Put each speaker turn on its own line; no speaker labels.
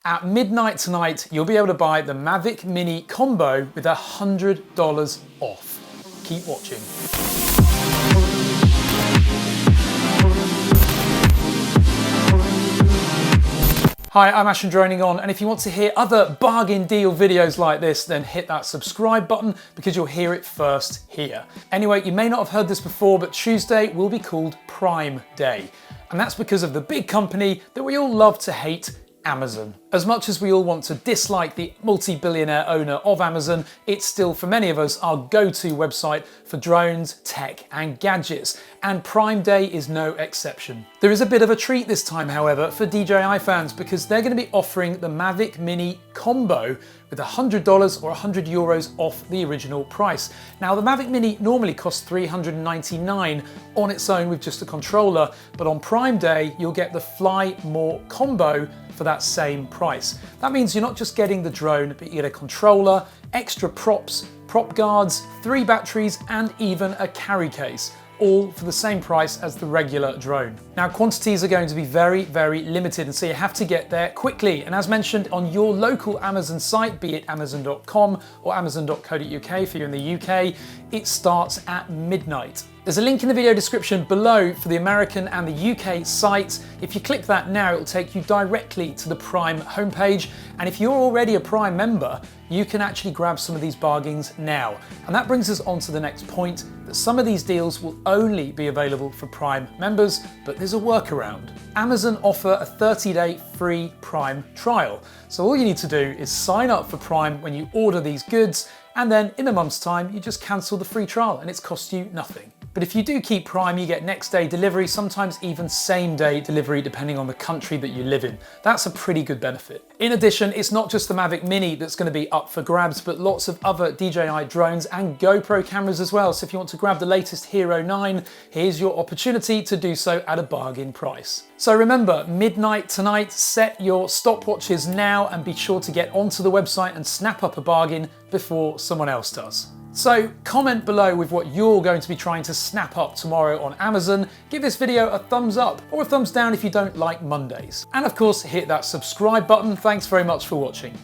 At midnight tonight, you'll be able to buy the Mavic Mini Combo with $100 off. Keep watching. Hi, I'm Ash from DroningON, and if you want to hear other bargain deal videos like this, then hit that subscribe button because you'll hear it first here. Anyway, you may not have heard this before, but Tuesday will be called Prime Day. And that's because of the big company that we all love to hate, Amazon. As much as we all want to dislike the multi-billionaire owner of Amazon, it's still, for many of us, our go-to website for drones, tech, and gadgets, and Prime Day is no exception. There is a bit of a treat this time, however, for DJI fans, because they're going to be offering the Mavic Mini Combo with $100 or €100 off the original price. Now, the Mavic Mini normally costs $399 on its own with just a controller, but on Prime Day, you'll get the Fly More Combo for that same price. That means you're not just getting the drone, but you get a controller, extra props, prop guards, 3 batteries, and even a carry case, all for the same price as the regular drone. Now, quantities are going to be very, very limited, and so you have to get there quickly. And as mentioned, on your local Amazon site, be it amazon.com or amazon.co.uk if you're in the UK, it starts at midnight. There's a link in the video description below for the American and the UK sites. If you click that now, it'll take you directly to the Prime homepage. And if you're already a Prime member, you can actually grab some of these bargains now. And that brings us on to the next point, that some of these deals will only be available for Prime members, but there's a workaround. Amazon offer a 30-day free Prime trial. So all you need to do is sign up for Prime when you order these goods, and then in a month's time, you just cancel the free trial and it's cost you nothing. But if you do keep Prime, you get next day delivery, sometimes even same day delivery depending on the country that you live in. That's a pretty good benefit. In addition, it's not just the Mavic Mini that's going to be up for grabs, but lots of other DJI drones and GoPro cameras as well. So if you want to grab the latest Hero 9, here's your opportunity to do so at a bargain price. So remember, midnight tonight, set your stopwatches now and be sure to get onto the website and snap up a bargain before someone else does. So comment below with what you're going to be trying to snap up tomorrow on Amazon. Give this video a thumbs up or a thumbs down if you don't like Mondays. And of course, hit that subscribe button. Thanks very much for watching.